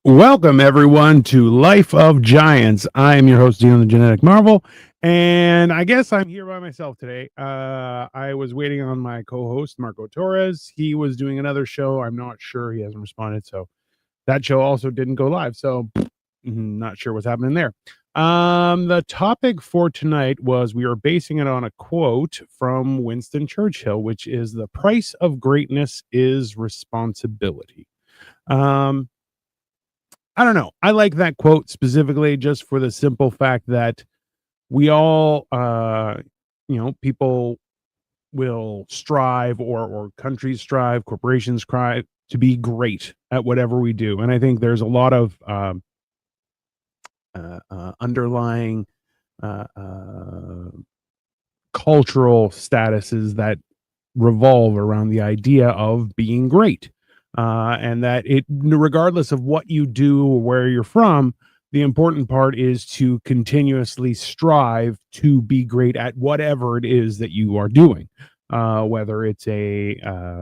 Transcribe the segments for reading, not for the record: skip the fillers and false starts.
Welcome, everyone, to Life of Giants. I am your host, Dion the Genetic Marvel, and I guess I'm here by myself today. I was waiting on my co host, Marco Torres. He was doing another show. I'm not sure. He hasn't responded. So that show also didn't go live. So not sure what's happening there. The topic for tonight was we are basing it on a quote from Winston Churchill, which is the price of greatness is responsibility. Um, I don't know. I like that quote specifically just for the simple fact that we all, people will strive or countries strive, corporations strive to be great at whatever we do. And I think there's a lot of underlying uh, uh, cultural statuses that revolve around the idea of being great. And that it, regardless of what you do or where you're from, the important part is to continuously strive to be great at whatever it is that you are doing. Whether it's I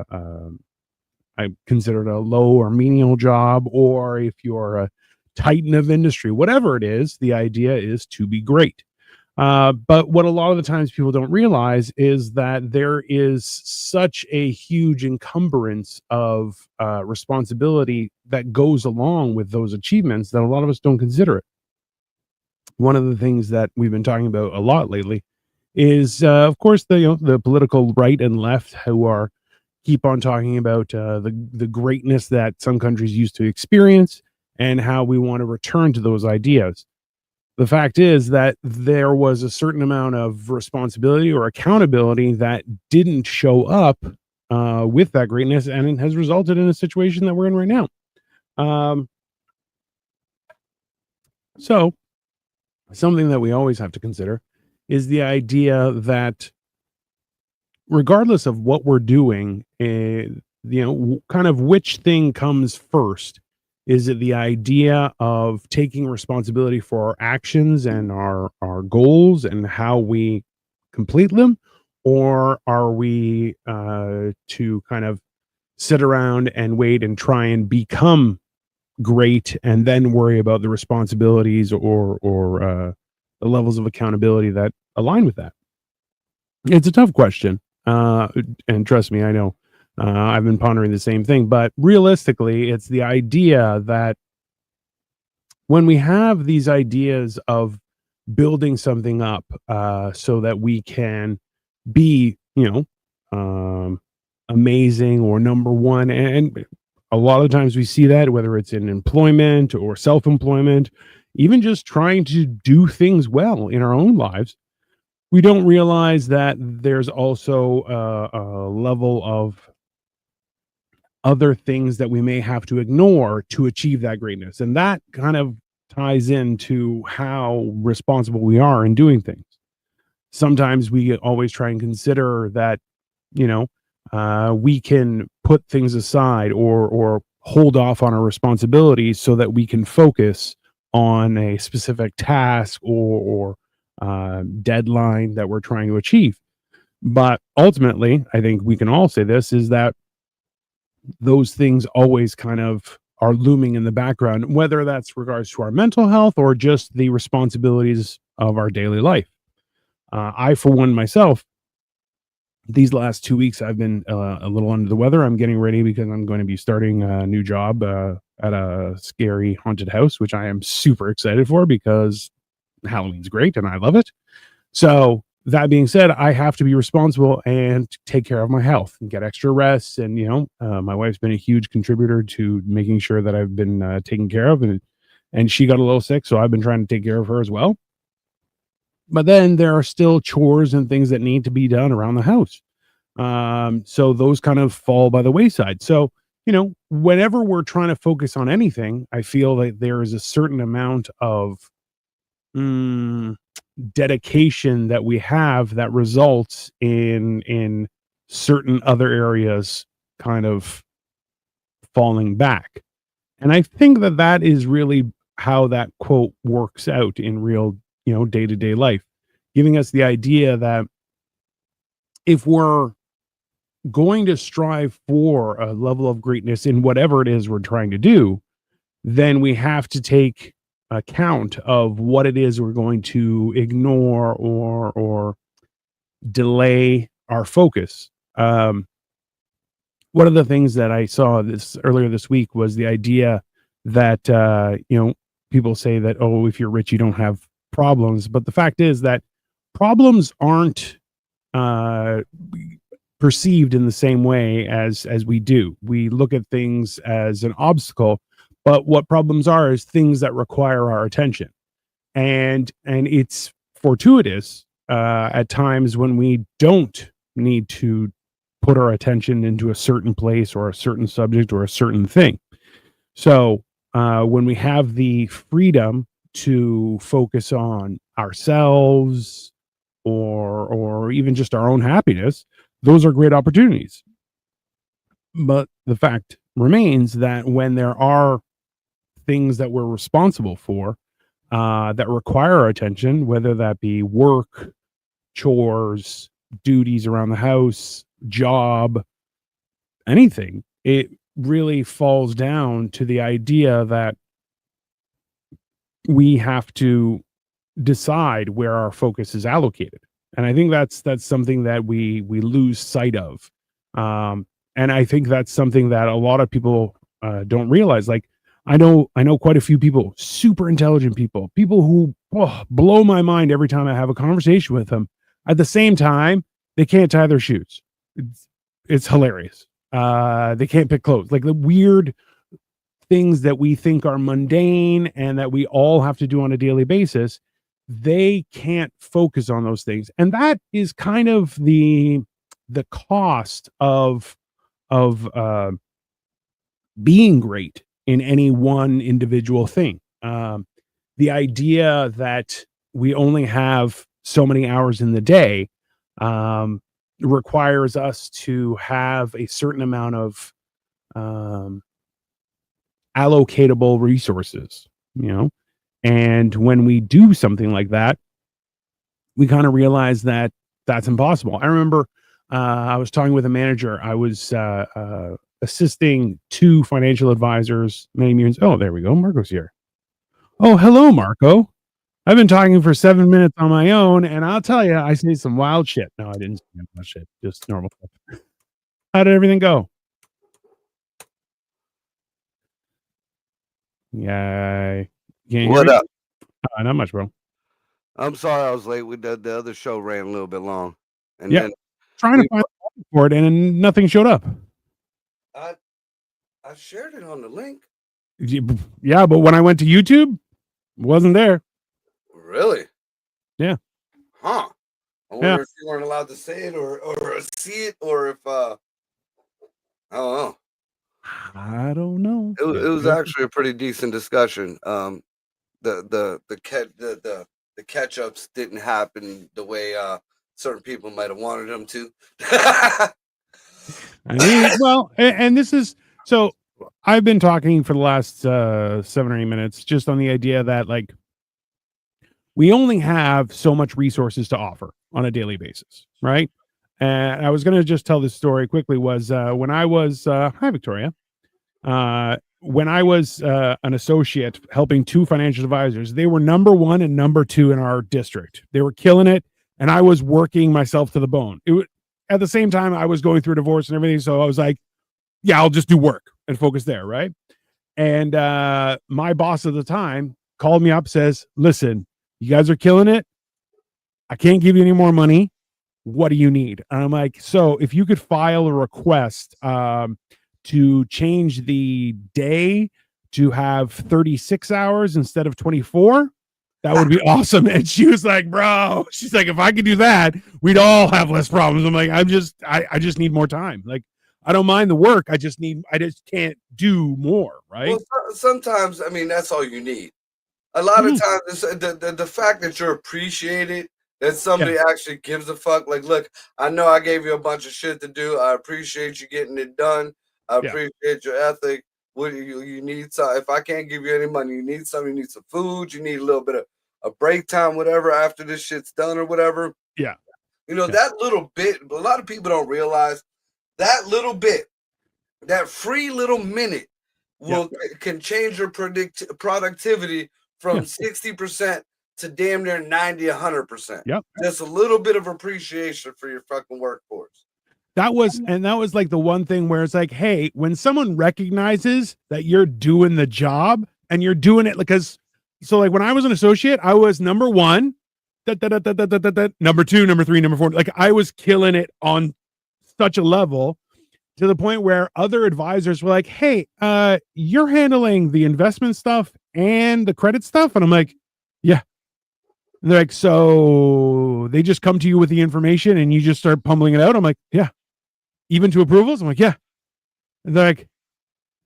consider it a low or menial job, or if you're a titan of industry, whatever it is, the idea is to be great. But what a lot of the times people don't realize is that there is such a huge encumbrance of responsibility that goes along with those achievements that a lot of us don't consider it. One of the things that we've been talking about a lot lately is, of course, the political right and left who are keep on talking about the greatness that some countries used to experience and how we want to return to those ideas. The fact is that there was a certain amount of responsibility or accountability that didn't show up with that greatness, and it has resulted in a situation that we're in right now. Um, so, something that we always have to consider is the idea that regardless of what we're doing, kind of which thing comes first. Is it the idea of taking responsibility for our actions and our goals and how we complete them, or are we to kind of sit around and wait and try and become great and then worry about the responsibilities or the levels of accountability that align with that? It's a tough question, and trust me, I know. I've been pondering the same thing, but realistically, it's the idea that when we have these ideas of building something up, so that we can be, amazing or number one, and a lot of times we see that whether it's in employment or self-employment, even just trying to do things well in our own lives, we don't realize that there's also a level of other things that we may have to ignore to achieve that greatness. And that kind of ties into how responsible we are in doing things. Sometimes we always try and consider that, you know, we can put things aside or hold off on our responsibilities so that we can focus on a specific task or deadline that we're trying to achieve. But ultimately, I think we can all say this is that those things always kind of are looming in the background, whether that's regards to our mental health or just the responsibilities of our daily life. I, for one, myself, these last 2 weeks, I've been a little under the weather. I'm getting ready because I'm going to be starting a new job at a scary haunted house, which I am super excited for because Halloween's great and I love it. So that being said, I have to be responsible and take care of my health and get extra rest. And my wife's been a huge contributor to making sure that I've been taken care of, and she got a little sick, so I've been trying to take care of her as well. But then there are still chores and things that need to be done around the house. So those kind of fall by the wayside. So whenever we're trying to focus on anything, I feel that there is a certain amount of dedication that we have that results in certain other areas kind of falling back. And I think that that is really how that quote works out in real, day-to-day life, giving us the idea that if we're going to strive for a level of greatness in whatever it is we're trying to do, then we have to take account of what it is we're going to ignore or delay our focus. One of the things that I saw this earlier this week was the idea that people say that, oh, if you're rich you don't have problems, but the fact is that problems aren't uh, perceived in the same way as we do. We look at things as an obstacle, but what problems are is things that require our attention, and it's fortuitous at times when we don't need to put our attention into a certain place or a certain subject or a certain thing. So when we have the freedom to focus on ourselves or even just our own happiness, those are great opportunities. But the fact remains that when there are things that we're responsible for that require our attention, whether that be work, chores, duties around the house, job, anything, it really falls down to the idea that we have to decide where our focus is allocated. And I think that's something that we lose sight of. And I think that's something that a lot of people don't realize. Like I know quite a few people, super intelligent people who blow my mind every time I have a conversation with them. At the same time, they can't tie their shoes. It's hilarious. They can't pick clothes. Like the weird things that we think are mundane and that we all have to do on a daily basis, they can't focus on those things. And that is kind of the cost of being great in any one individual thing. The idea that we only have so many hours in the day um, requires us to have a certain amount of um, allocatable resources, you know. And when we do something like that, we kind of realize that that's impossible. I remember I was talking with a manager. I was assisting two financial advisors many years. Oh, there we go. Marco's here. Oh, hello, Marco. I've been talking for 7 minutes on my own, and I'll tell you, I say some wild shit. No, I didn't say wild shit. Just normal stuff. How did everything go? Yeah, can you hear What me? up? Not much, bro. I'm sorry I was late. The other show ran a little bit long, and Yeah, then trying to we. find the topic for it, and nothing showed up. I I shared it on the link. Yeah, but when I went to YouTube, it wasn't there. Really? Yeah, Huh? I yeah. wonder if you weren't allowed to say it or see it, or if I don't know. I don't know. It was Maybe actually a pretty decent discussion. The catch ups didn't happen the way certain people might have wanted them to. I mean, well, and this is so. I've been talking for the last 7 or 8 minutes just on the idea that like we only have so much resources to offer on a daily basis, right? And I was going to just tell this story quickly. Was when I was hi Victoria. When I was an associate helping two financial advisors, they were number one and number two in our district. They were killing it, and I was working myself to the bone. At the same time, I was going through a divorce and everything, so I was like, "Yeah, I'll just do work and focus there." Right? And my boss at the time called me up, says, "Listen, you guys are killing it. I can't give you any more money. What do you need?" And I'm like, "So if you could file a request to change the day to have 36 hours instead of 24, that would be awesome." And she was like, "Bro," she's like, "if I could do that, we'd all have less problems." I'm like, I just need more time. Like, I don't mind the work. I just can't do more. Well, Right. sometimes I mean that's all you need. A lot of Mhm. times, it's, the fact that you're appreciated, that Yeah. somebody actually gives a fuck. Like, look, I know I gave you a bunch of shit to do. I appreciate you getting it done. I Yeah. appreciate your ethic. What do you need? Some, if I can't give you any money, you need something. You need some food. You need a little bit of a break time, whatever. After this shit's done or whatever, Yeah. you know Yeah. that little bit. A lot of people don't realize that little bit, that free little minute can change your productivity from 60% to damn near 90, 100%. Yep. Just a little bit of appreciation for your fucking workforce. That was like the one thing where it's like, hey, when someone recognizes that you're doing the job and you're doing it because, so like when I was an associate, I was number one, number two, number three, number four. Like I was killing it on such a level to the point where other advisors were like, hey, you're handling the investment stuff and the credit stuff. And I'm like, yeah. And they're like, so they just come to you with the information and you just start pummeling it out. I'm like, yeah. Even to approvals? I'm like, yeah. And they're like,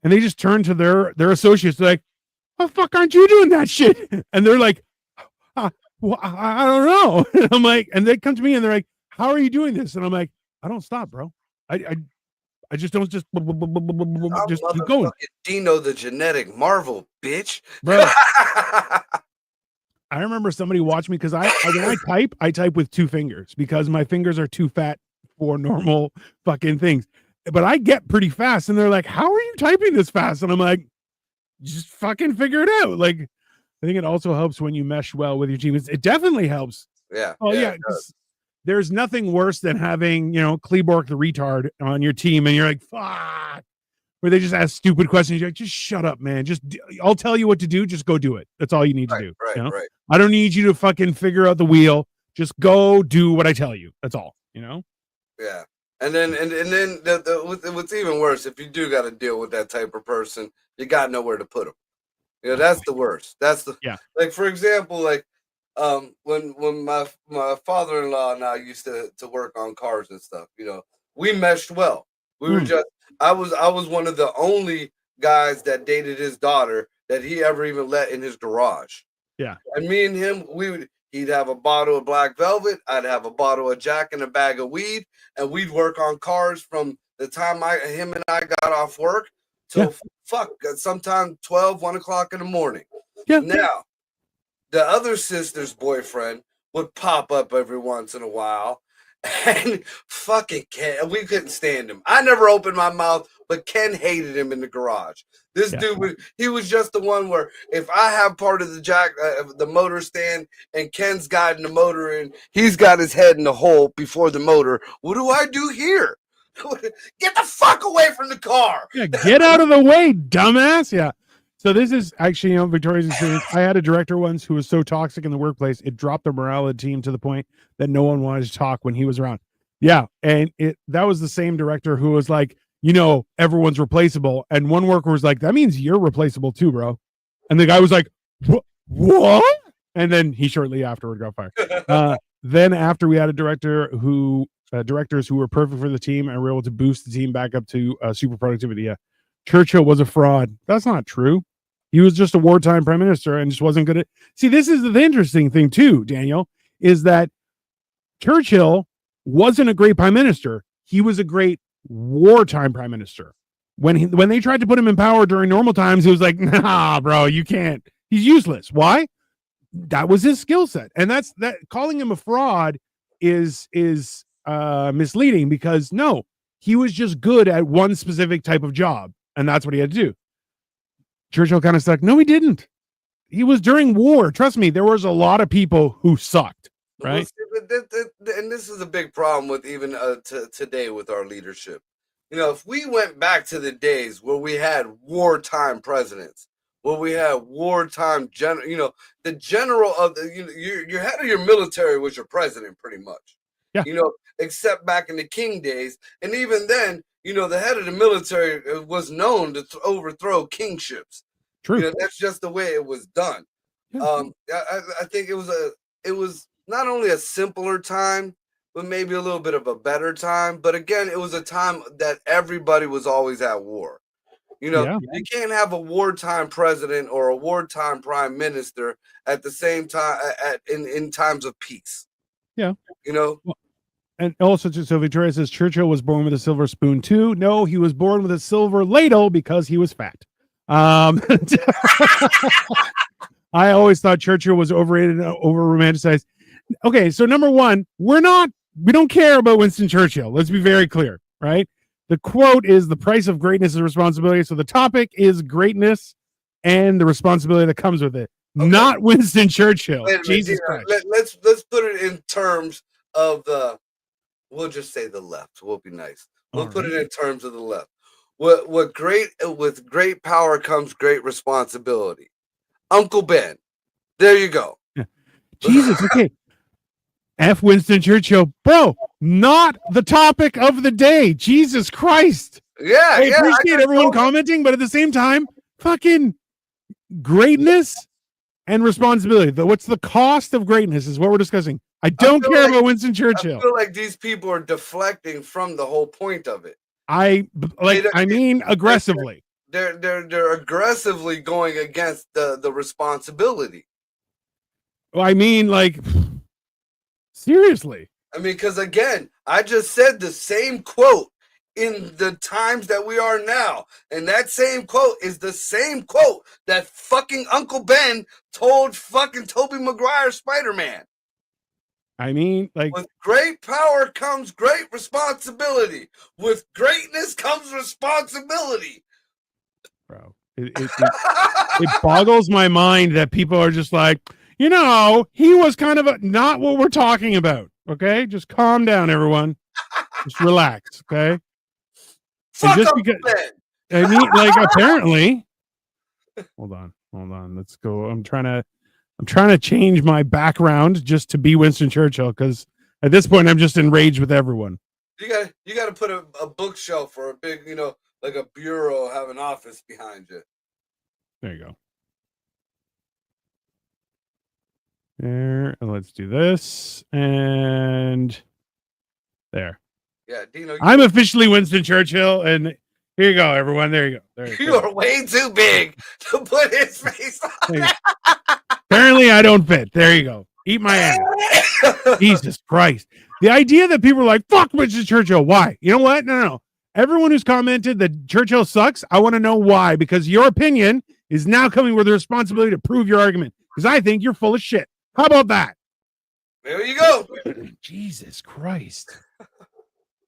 and they just turn to their associates. They're like, oh, fuck, aren't you doing that shit? And they're like, well, I don't know. And I'm like, and they come to me and they're like, how are you doing this? And I'm like, I don't stop, bro. I just don't just keep going. Dino the genetic marvel, bitch. Bro. I remember somebody watched me because when I type with two fingers because my fingers are too fat for normal fucking things. But I get pretty fast and they're like, how are you typing this fast? And I'm like, just fucking figure it out. Like, I think it also helps when you mesh well with your team. It definitely helps. Yeah. Oh, yeah. There's nothing worse than having, Kleborg the retard on your team and you're like, fuck. Where they just ask stupid questions. You're like, just shut up, man. I'll tell you what to do. Just go do it. That's all you need to do. Right. I don't need you to fucking figure out the wheel. Just go do what I tell you. That's all, Yeah. And then what's even worse, if you do got to deal with that type of person, you got nowhere to put them. That's the worst. That's like, for example, like when my father-in-law and I used to work on cars and stuff, we meshed well. We were just I was one of the only guys that dated his daughter that he ever even let in his garage. Yeah. And me and him, he'd have a bottle of Black Velvet, I'd have a bottle of Jack and a bag of weed, and we'd work on cars from the time him and I got off work till sometime 1 o'clock in the morning. Yeah. Now, the other sister's boyfriend would pop up every once in a while. And fucking Ken, we couldn't stand him. I never opened my mouth, but Ken hated him in the garage. This dude he was just the one where if I have part of the motor stand and Ken's guiding the motor in, he's got his head in the hole before the motor. What do I do here? Get the fuck away from the car. Yeah, get out of the way, dumbass. Yeah. So this is actually, Victoria's experience. I had a director once who was so toxic in the workplace, it dropped the morale of the team to the point that no one wanted to talk when he was around. Yeah. And that was the same director who was like, everyone's replaceable. And one worker was like, that means you're replaceable too, bro. And the guy was like, what? And then he shortly afterward got fired. Then after we had a directors who were perfect for the team and were able to boost the team back up to super productivity. Yeah. Churchill was a fraud. That's not true. He was just a wartime prime minister and just wasn't good at. See, this is the interesting thing too, Daniel, is that Churchill wasn't a great prime minister. He was a great wartime prime minister. When they tried to put him in power during normal times, he was like, nah, bro, you can't. He's useless. Why? That was his skill set. And that calling him a fraud is misleading because no, he was just good at one specific type of job. And that's what he had to do. Churchill kind of sucked. No, he didn't. He was during war. Trust me, there was a lot of people who sucked, right? And this is a big problem with even today with our leadership. If we went back to the days where we had wartime presidents, where we had wartime general, the general of your head of your military was your president pretty much. Yeah. Except back in the King days. And even then, the head of the military was known to overthrow kingships. True. That's just the way it was done. Yeah. I think it was not only a simpler time, but maybe a little bit of a better time. But again, it was a time that everybody was always at war. You can't have a wartime president or a wartime prime minister at the same time in times of peace. Yeah. Well, and also, so Victoria says Churchill was born with a silver spoon too. No, he was born with a silver ladle because he was fat. I always thought Churchill was overrated and over romanticized. Okay, so number one, we don't care about Winston Churchill. Let's be very clear, right? The quote is the price of greatness is responsibility. So the topic is greatness and the responsibility that comes with it. Okay. Not Winston Churchill. Wait a minute, Jesus Christ. Let's put it in terms of the. We'll just say the left. We'll be nice. We'll put it in terms of the left. With great power comes great responsibility. Uncle Ben. There you go. Yeah. Jesus. Okay. F Winston Churchill, bro. Not the topic of the day. Jesus Christ. Yeah, I appreciate everyone commenting, but at the same time, fucking greatness and responsibility. What's the cost of greatness is what we're discussing. I don't care about Winston Churchill. I feel like these people are deflecting from the whole point of it. I mean aggressively. They're aggressively going against the responsibility. Well, I mean, like, seriously. I mean, because again, I just said the same quote in the times that we are now. And that same quote is the same quote that fucking Uncle Ben told fucking Tobey Maguire Spider-Man. I mean, like, with great power comes great responsibility. With greatness comes responsibility. Bro, it boggles my mind that people are just like, you know, he was kind of not what we're talking about. Okay, just calm down, everyone. Just relax. Okay. Fuck just because I mean, like, apparently. Hold on. Let's go. I'm trying to change my background just to be Winston Churchill because at this point I'm just enraged with everyone. You got to put a bookshelf or a big, like a bureau, have an office behind you. There you go. There, and let's do this and there. Yeah, Dino. I'm officially Winston Churchill, and here you go, everyone. There you go. You are way too big to put his face on. Apparently, I don't fit. There you go. Eat my ass. Jesus Christ. The idea that people are like, fuck Winston Churchill. Why? You know what? No. Everyone who's commented that Churchill sucks, I want to know why, because your opinion is now coming with the responsibility to prove your argument, because I think you're full of shit. How about that? There you go. Jesus Christ.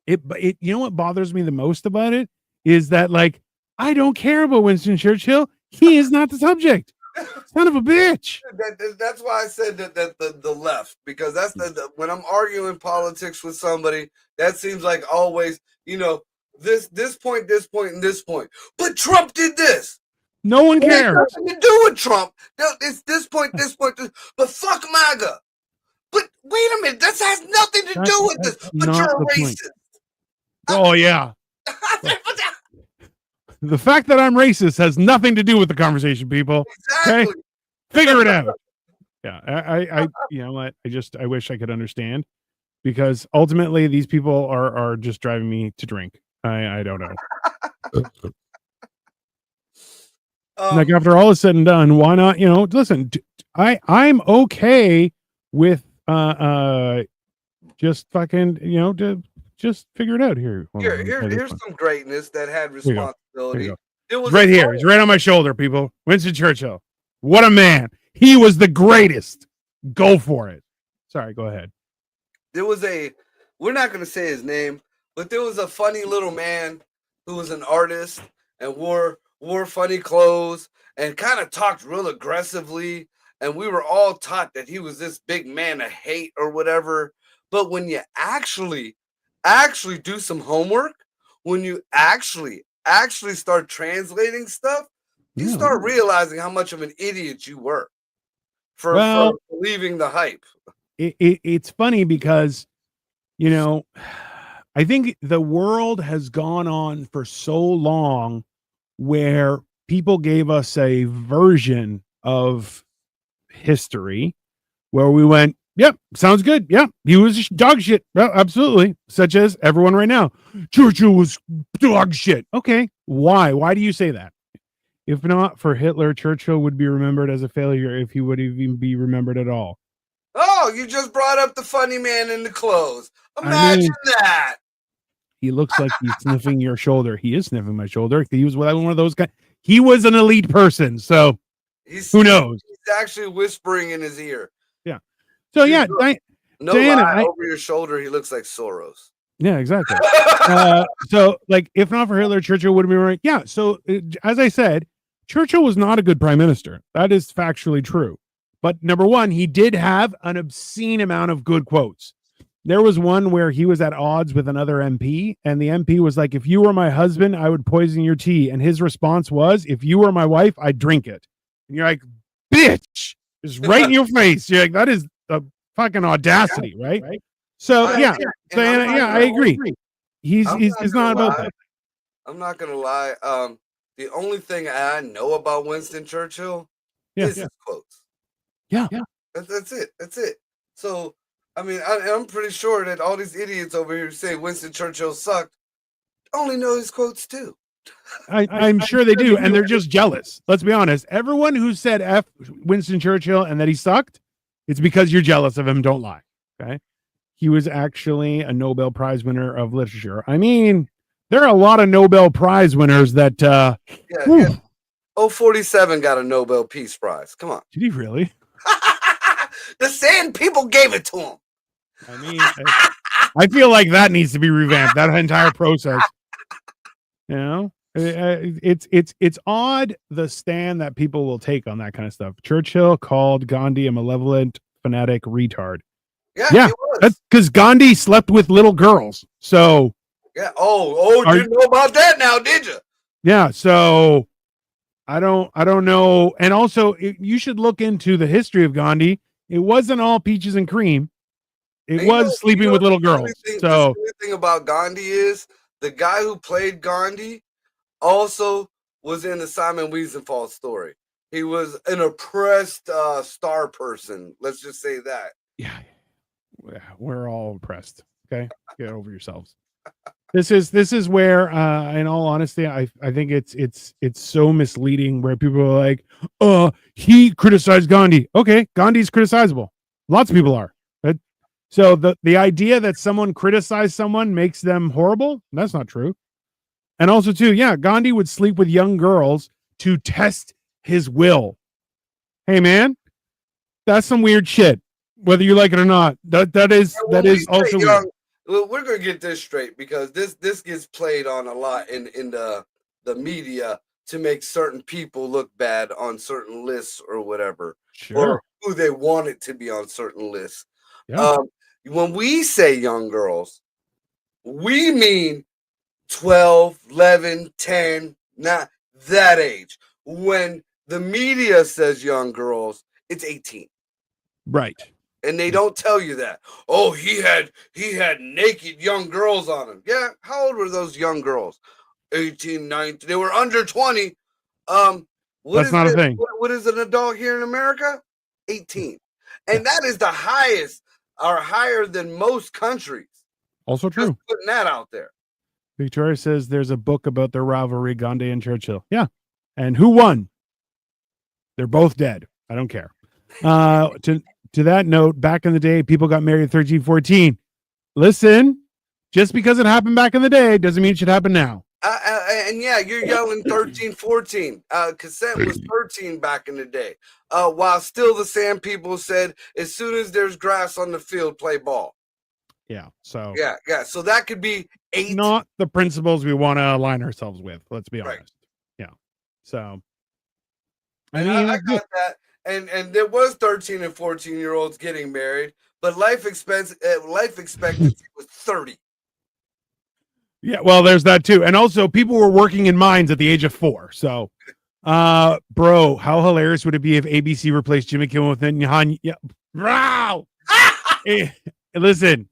It you know what bothers me the most about it is that, like, I don't care about Winston Churchill. He is not the subject. Son of a bitch. That's why I said that the left, because that's the when I'm arguing politics with somebody, that seems like always, this point, and this point. But Trump did this. No one cares. Nothing to do with Trump. It's this point, but fuck MAGA. But wait a minute, that has nothing to do with this. But you're a racist. Oh yeah. The fact that I'm racist has nothing to do with the conversation, people. Exactly. Okay? Figure it out. Yeah, I you know what? I wish I could understand, because ultimately these people are just driving me to drink. I don't know. Like, after all is said and done, why not? Listen, I'm okay with just fucking to just figure it out here. Here's some greatness that had responsibility. It was right here. He's right on my shoulder, people. Winston Churchill. What a man. He was the greatest. Go for it. Sorry, go ahead. We're not going to say his name, but there was a funny little man who was an artist and wore funny clothes and kind of talked real aggressively. And we were all taught that he was this big man of hate or whatever. But when you actually do some homework, when you actually start translating stuff, you start realizing how much of an idiot you were for believing the hype. It's funny because, I think the world has gone on for so long where people gave us a version of history where we went, yep, sounds good. Yep, he was dog shit. Well, absolutely. Such as everyone right now. Churchill was dog shit. Okay, why? Why do you say that? If not for Hitler, Churchill would be remembered as a failure if he would even be remembered at all. Oh, you just brought up the funny man in the clothes. Imagine that. He looks like he's sniffing your shoulder. He is sniffing my shoulder. He was one of those guys. He was an elite person, so who knows? He's actually whispering in his ear. Yeah. So yeah, Diana, over your shoulder, he looks like Soros. Yeah, exactly. So, like, if not for Hitler, Churchill would have been right. Yeah. So, as I said, Churchill was not a good prime minister. That is factually true. But number one, he did have an obscene amount of good quotes. There was one where he was at odds with another MP, and the MP was like, "If you were my husband, I would poison your tea." And his response was, "If you were my wife, I'd drink it." And you're like, "Bitch!" Just right in your face. You're like, that is a fucking audacity, right? So yeah, I agree. He's not about that. I'm not gonna lie. The only thing I know about Winston Churchill is his quotes. Yeah. That's it. That's it. So, I mean, I'm pretty sure that all these idiots over here who say Winston Churchill sucked only know his quotes too. I'm sure they do, and they're just jealous. Let's be honest. Everyone who said F Winston Churchill and that he sucked, it's because you're jealous of him. Don't lie. Okay. He was actually a Nobel Prize winner of literature. I mean, there are a lot of Nobel Prize winners that. Yeah. 047 got a Nobel Peace Prize. Come on. Did he really? The Sand people gave it to him. I mean, I feel like that needs to be revamped. That entire process. You know, it's odd the stand that people will take on that kind of stuff. Churchill called Gandhi a malevolent, fanatic retard. Yeah, that's because Gandhi slept with little girls. So yeah. Didn't know about that now, did you? Yeah. So I don't know. And also, you should look into the history of Gandhi. It wasn't all peaches and cream. It was sleeping with little girls. So the thing about Gandhi is the guy who played Gandhi also was in the Simon Wiesenthal story. He was an oppressed star person. Let's just say that. Yeah. We're all oppressed. Okay, get over yourselves. This is where, in all honesty, I think it's so misleading. Where people are like, he criticized Gandhi." Okay, Gandhi's criticizable. Lots of people are. But so the idea that someone criticized someone makes them horrible, that's not true. And also, too, yeah, Gandhi would sleep with young girls to test his will. Hey, man, that's some weird shit. Whether you like it or not, that is also weird. Well, we're gonna get this straight because this gets played on a lot in the media to make certain people look bad on certain lists or whatever, or who they want it to be on certain lists. Yeah. When we say young girls, we mean 12, 11, 10, not that age. When the media says young girls, it's 18. Right. And they don't tell you that. Oh, he had naked young girls on him. Yeah, how old were those young girls? 18, 19. They were under 20. That's not a thing. What is an adult here in America? 18. And that is the highest, or higher than most countries. Also true. Just putting that out there. Victoria says there's a book about their rivalry, Gandhi and Churchill. Yeah. And who won? They're both dead. I don't care. To that note, back in the day, people got married at 13, 14. Listen, just because it happened back in the day doesn't mean it should happen now. And yeah, you're yelling 13, 14. Consent was 13 back in the day. While still the Sand people said, as soon as there's grass on the field, play ball. Yeah. So yeah. So that could be 8. Not the principles we want to align ourselves with. Let's be honest. Yeah. So I got that. And there was 13 and 14-year-olds getting married, but life expectancy was 30. Yeah, well, there's that too. And also, people were working in mines at the age of 4. So, bro, how hilarious would it be if ABC replaced Jimmy Kimmel with Netanyahu? Yeah, wow. Listen,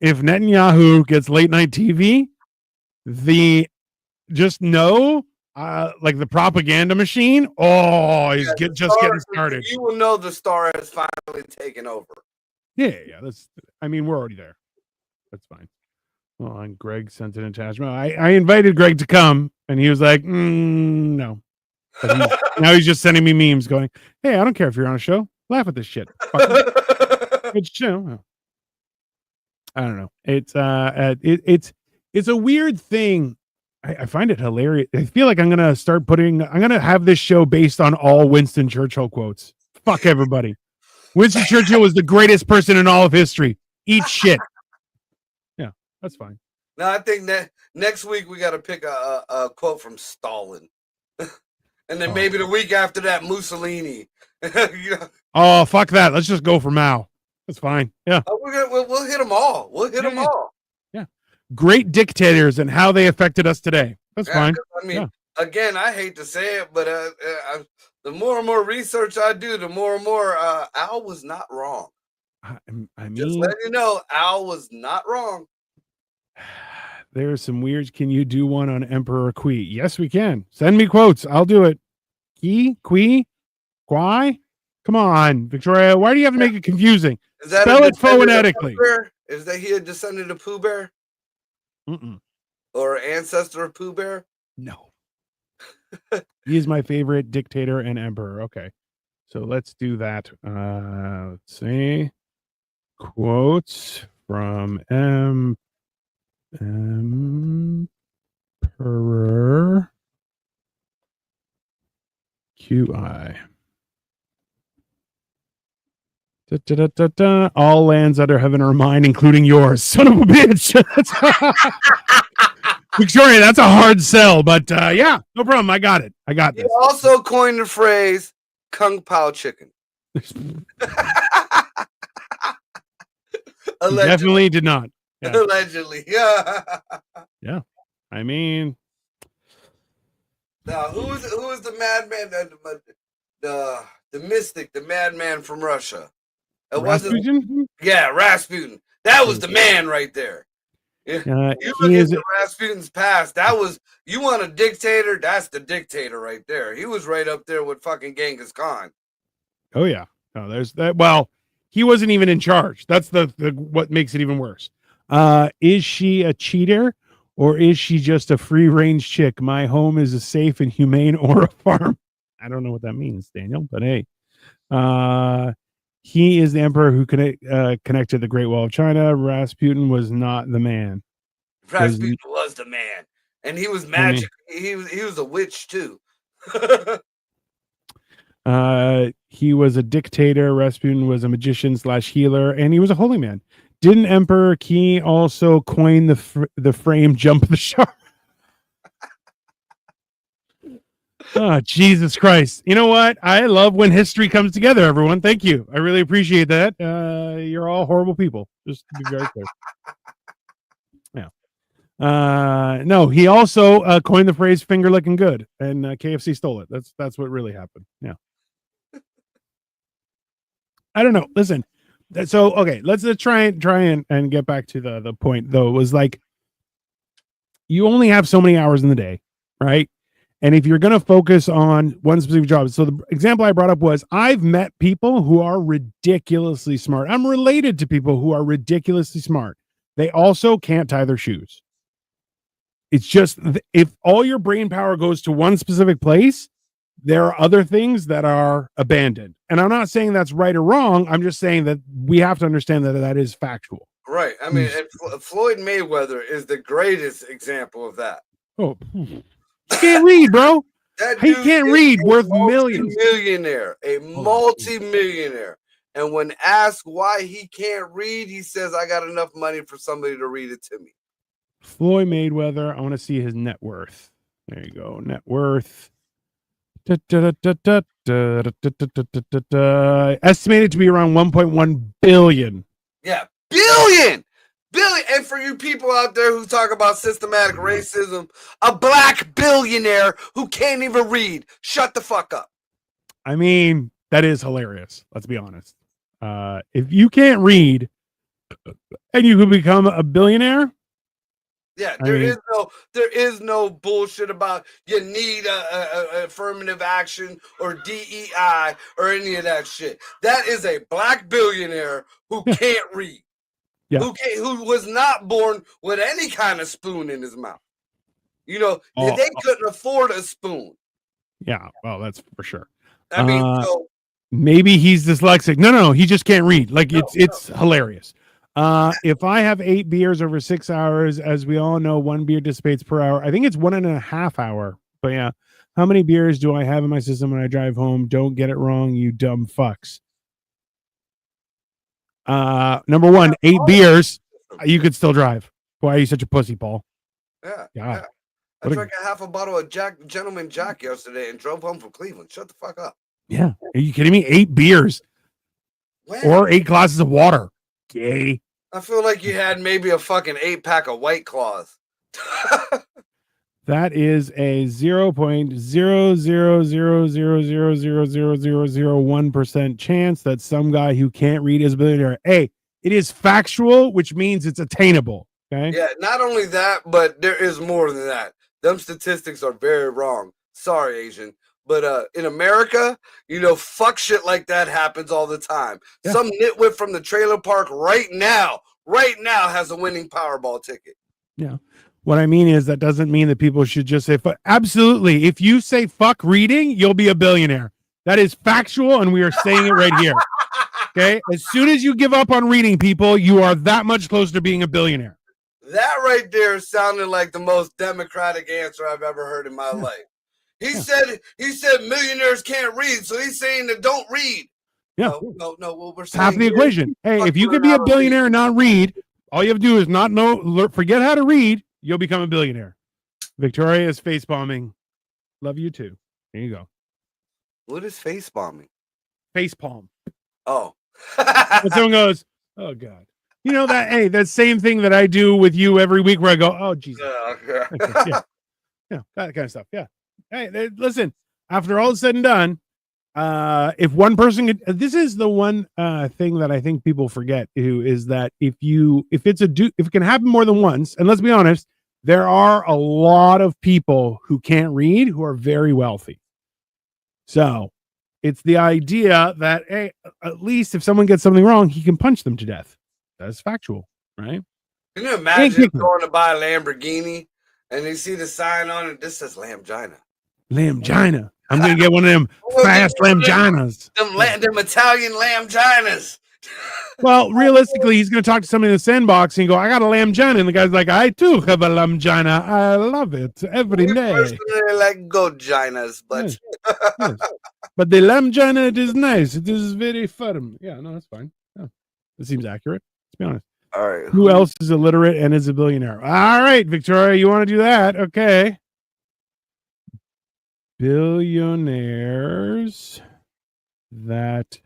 if Netanyahu gets late night TV, just know. Like the propaganda machine. Oh, he's just getting started. You will know the star has finally taken over. Yeah. We're already there. That's fine. Well, and Greg sent an attachment. I invited Greg to come, and he was like, no. Now he's just sending me memes going, hey, I don't care if you're on a show. Laugh at this shit. Good show. I don't know. It's a weird thing. I find it hilarious. I feel like I'm going to have this show based on all Winston Churchill quotes. Fuck everybody. Winston Churchill was the greatest person in all of history. Eat shit. Yeah, that's fine. No, I think that next week we got to pick a quote from Stalin, and then maybe the week after that Mussolini. Oh, fuck that. Let's just go for Mao. That's fine. Yeah. We'll hit them all. We'll hit them all. Yeah. Great dictators and how they affected us today. That's fine. I mean, again, I hate to say it, but the more and more research I do, the more and more Al was not wrong. I mean, just letting you know, Al was not wrong. There's some weird. Can you do one on Emperor Qui? Yes, we can. Send me quotes. I'll do it. Qui? Quai? Come on, Victoria. Why do you have to make it confusing? Spell it phonetically. Is that he a descendant of Pooh Bear? Or ancestor of Pooh Bear? No. He is my favorite dictator and emperor. Okay. So let's do that. Let's see. Quotes from Emperor QI. All lands under heaven are mine, including yours. Son of a bitch. Victoria, that's a hard sell, but yeah, no problem. I got it. I got this. He also coined the phrase Kung Pao chicken. Definitely did not. Yeah. Allegedly. Yeah. Yeah. I mean, now who was the madman, the mystic, the madman from Russia? Rasputin? Yeah, Rasputin. That was the man right there. Yeah. You look into Rasputin's past. That was, you want a dictator? That's the dictator right there. He was right up there with fucking Genghis Khan. Oh yeah. No, there's that. Well, he wasn't even in charge. That's the what makes it even worse. Is she a cheater or is she just a free range chick? My home is a safe and humane or a farm. I don't know what that means, Daniel, but hey. He is the emperor who connected the Great Wall of China. Rasputin was not the man. Rasputin was the man, and he was magic. He was a witch too. He was a dictator. Rasputin was a magician / healer, and he was a holy man. Didn't Emperor Qi also coin the frame jump the shark? Oh, Jesus Christ. You know what? I love when history comes together, everyone. Thank you. I really appreciate that. You're all horrible people. Just to be very clear. Yeah. No, he also coined the phrase finger licking good, and KFC stole it. That's what really happened. Yeah. I don't know. Listen. So, okay, let's try and get back to the point, though. It was like, you only have so many hours in the day, right? And if you're going to focus on one specific job, so the example I brought up was I've met people who are ridiculously smart. I'm related to people who are ridiculously smart. They also can't tie their shoes. It's just, if all your brain power goes to one specific place, there are other things that are abandoned. And I'm not saying that's right or wrong. I'm just saying that we have to understand that that is factual. Right. I mean, Floyd Mayweather is the greatest example of that. Oh, he can't read, bro. He can't read. Worth millions. A multi-millionaire. And when asked why he can't read, he says, I got enough money for somebody to read it to me. Floyd Mayweather. I want to see his net worth. There you go. Net worth. Estimated to be around 1.1 billion. Yeah, billion. And for you people out there who talk about systematic racism, a black billionaire who can't even read. Shut the fuck up. I mean, that is hilarious. Let's be honest. If you can't read and you can become a billionaire. Yeah, there is no bullshit about you need a affirmative action or DEI or any of that shit. That is a black billionaire who can't read. Yeah. Who was not born with any kind of spoon in his mouth. You know, they couldn't afford a spoon. Yeah, well, that's for sure. I mean, so maybe he's dyslexic. No, he just can't read. Like it's hilarious. If I have 8 beers over 6 hours, as we all know, 1 beer dissipates per hour. I think it's 1.5 hours. But yeah, how many beers do I have in my system when I drive home? Don't get it wrong, you dumb fucks. Number one, 8 beers, you could still drive. Why are you such a pussy, Paul? Yeah. God. Yeah. I drank a half a bottle of Gentleman Jack yesterday and drove home from Cleveland. Shut the fuck up. Yeah. Are you kidding me? 8 beers or 8 glasses of water. Gay. I feel like you had maybe a fucking 8-pack of White Claws. That is a 0.000000001% chance that some guy who can't read is a billionaire. Hey, it is factual, which means it's attainable. Okay. Yeah, not only that, but there is more than that. Them statistics are very wrong. Sorry, Asian. But in America, fuck shit like that happens all the time. Yeah. Some nitwit from the trailer park right now has a winning Powerball ticket. Yeah. What I mean is that doesn't mean that people should just say, absolutely. If you say fuck reading, you'll be a billionaire. That is factual, and we are saying it right here. Okay? As soon as you give up on reading, people, you are that much closer to being a billionaire. That right there sounded like the most democratic answer I've ever heard in my life. He said millionaires can't read, so he's saying that don't read. Yeah. No. Well, we're saying half the equation. Hey, if you could be a billionaire and not read, all you have to do is forget how to read. You'll become a billionaire. Victoria is face bombing. Love you too. There you go. What is face bombing? Face palm. Oh. When someone goes, oh God. You know that, hey, that same thing that I do with you every week where I go, oh Jesus. Yeah, that kind of stuff. Yeah. Hey, listen, after all is said and done, if one person could, this is the one thing that I think people forget, is that if it can happen more than once, and let's be honest, there are a lot of people who can't read who are very wealthy. So it's the idea that, hey, at least if someone gets something wrong, he can punch them to death. That's factual, right? Can you imagine going to buy a Lamborghini and you see the sign on it? This says Lamgina. Lamgina. I'm going to get one of them fast Lamginas. Them Italian Lamginas. Well, realistically, he's going to talk to somebody in the sandbox and go, I got a Lamgina. And the guy's like, I too have a Lamgina. I love it every day. Personally like Goginas, but... Yes. But the Lamgina, it is nice. It is very firm. Yeah, no, that's fine. Yeah. That seems accurate. Let's be honest. All right. Who else is illiterate and is a billionaire? All right, Victoria, you want to do that? Okay. Billionaires that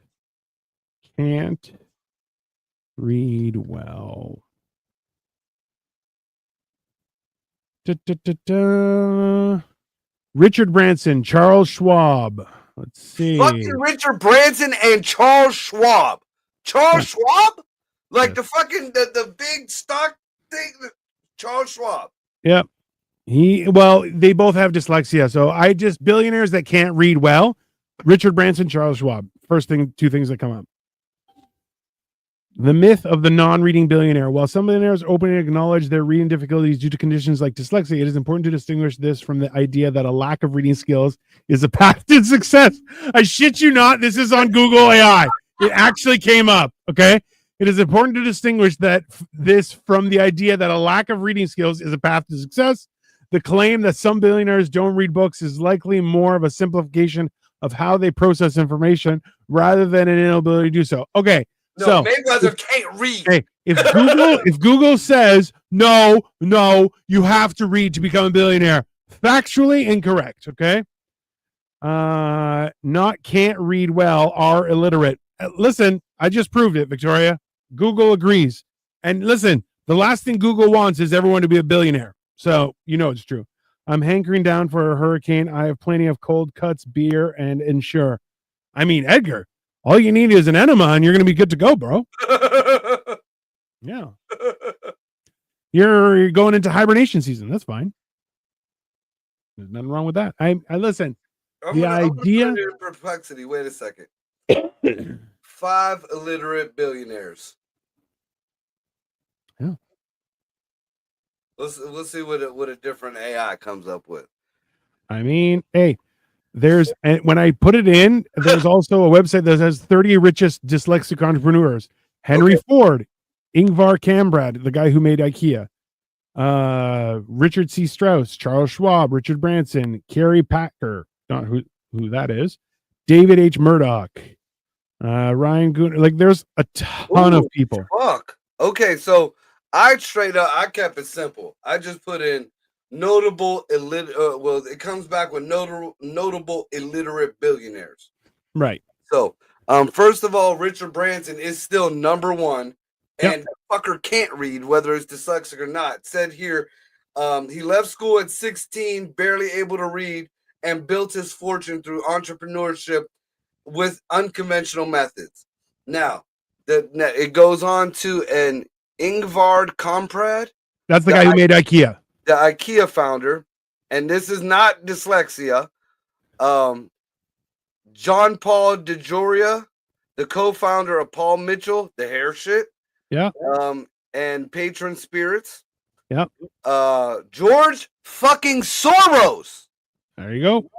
can't read well. Richard Branson, Charles Schwab. Let's see. Fucking Richard Branson and Charles Schwab. Charles Schwab? Like the fucking the big stock thing? Charles Schwab. Yep. They both have dyslexia. So billionaires that can't read well. Richard Branson, Charles Schwab. Two things that come up. The myth of the non-reading billionaire. While some billionaires openly acknowledge their reading difficulties due to conditions like dyslexia, it is important to distinguish this from the idea that a lack of reading skills is a path to success. I shit you not. This is on Google AI. It actually came up. Okay. It is important to distinguish this from the idea that a lack of reading skills is a path to success. The claim that some billionaires don't read books is likely more of a simplification of how they process information rather than an inability to do so. Okay. No, so Mayweather can't read. Hey, if Google says no, you have to read to become a billionaire, factually incorrect. Okay. Not can't read well are illiterate. Listen, I just proved it, Victoria. Google agrees. And listen, the last thing Google wants is everyone to be a billionaire. So it's true. I'm hankering down for a hurricane. I have plenty of cold cuts, beer, and Ensure. I mean, Edgar, all you need is an enema and you're going to be good to go, bro. Yeah. You're going into hibernation season. That's fine. There's nothing wrong with that. I listen. I'm gonna put it in perplexity. Wait a second. 5 illiterate billionaires. Yeah. Let's see what a different AI comes up with. I mean, hey, when I put it in, there's also a website that says 30 richest dyslexic entrepreneurs. Henry Ford, Ingvar Kamprad, the guy who made IKEA, Richard C. Strauss, Charles Schwab, Richard Branson, Carrie Packer, not who that is, David H. Murdoch, Ryan Gunter. Like, there's a ton of people. Fuck. Okay, so I straight up, I kept it simple. I just put in notable well, it comes back with notable illiterate billionaires. Right. So, first of all, Richard Branson is still number one, and the fucker can't read, whether it's dyslexic or not. Said here, he left school at 16, barely able to read, and built his fortune through entrepreneurship with unconventional methods. Now, it goes on to an Ingvar Kamprad. That's the guy who made IKEA. The IKEA founder, and this is not dyslexia. John Paul DeJoria, the co-founder of Paul Mitchell, the hair shit. Yeah. And Patron Spirits. Yeah. George fucking Soros. There you go.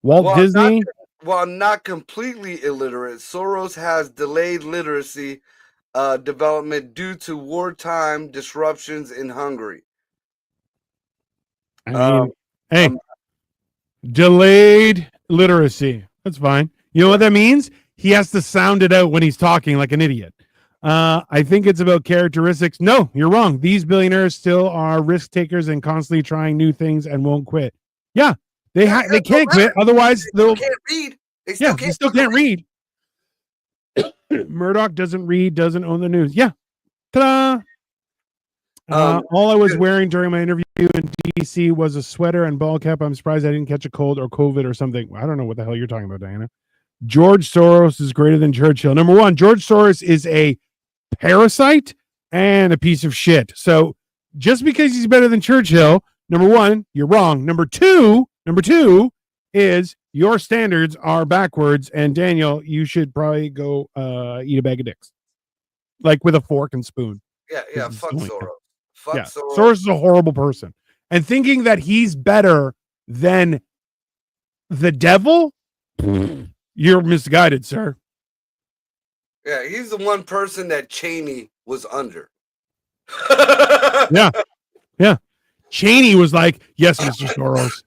Walt Disney. While not completely illiterate, Soros has delayed literacy development due to wartime disruptions in Hungary. I mean, delayed literacy. That's fine. You know what that means? He has to sound it out when he's talking like an idiot. I think it's about characteristics. No, you're wrong. These billionaires still are risk takers and constantly trying new things and won't quit. Yeah, they can't quit. Otherwise, they can't read. They still can't read. Murdoch doesn't read, doesn't own the news. Yeah. Ta-da! All I was wearing during my interview in DC was a sweater and ball cap. I'm surprised I didn't catch a cold or COVID or something. I don't know what the hell you're talking about, Diana. George Soros is greater than Churchill. Number one, George Soros is a parasite and a piece of shit. So just because he's better than Churchill, number one, you're wrong. Number two is your standards are backwards. And Daniel, you should probably go eat a bag of dicks, like with a fork and spoon. Yeah. Fuck Soros. Soros. Soros is a horrible person. And thinking that he's better than the devil, you're misguided, sir. Yeah, he's the one person that Cheney was under. Yeah. Cheney was like, yes, Mr. Soros.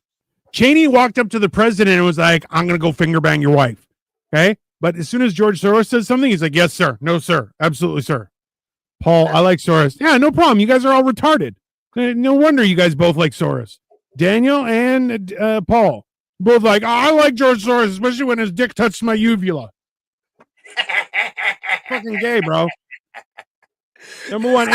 Cheney walked up to the president and was like, I'm going to go finger bang your wife. Okay. But as soon as George Soros says something, he's like, yes, sir. No, sir. Absolutely, sir. Paul, I like Soros. Yeah, no problem. You guys are all retarded. No wonder you guys both like Soros. Daniel and Paul both like, oh, I like George Soros, especially when his dick touched my uvula. Fucking gay, bro. Number one.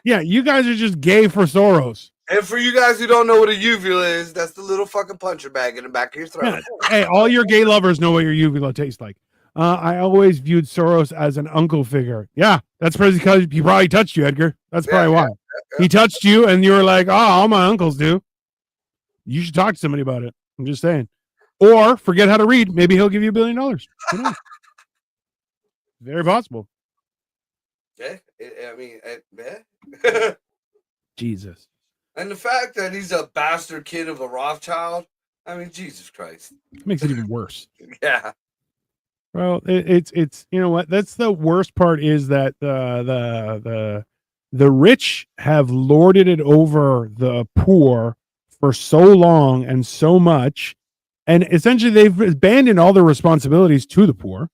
Yeah, you guys are just gay for Soros. And for you guys who don't know what a uvula is, that's the little fucking puncher bag in the back of your throat. Yeah. Hey, all your gay lovers know what your uvula tastes like. I always viewed Soros as an uncle figure. Yeah, that's probably because he probably touched you, Edgar. That's probably why. He touched you and you were like, oh, all my uncles do. You should talk to somebody about it. I'm just saying. Or forget how to read. Maybe he'll give you $1 billion. Very possible. Yeah, I mean, Jesus. And the fact that he's a bastard kid of a Rothschild, I mean, Jesus Christ. It makes it even worse. Yeah. Well, it's you know what? That's the worst part is that the rich have lorded it over the poor for so long and so much, and essentially they've abandoned all their responsibilities to the poor.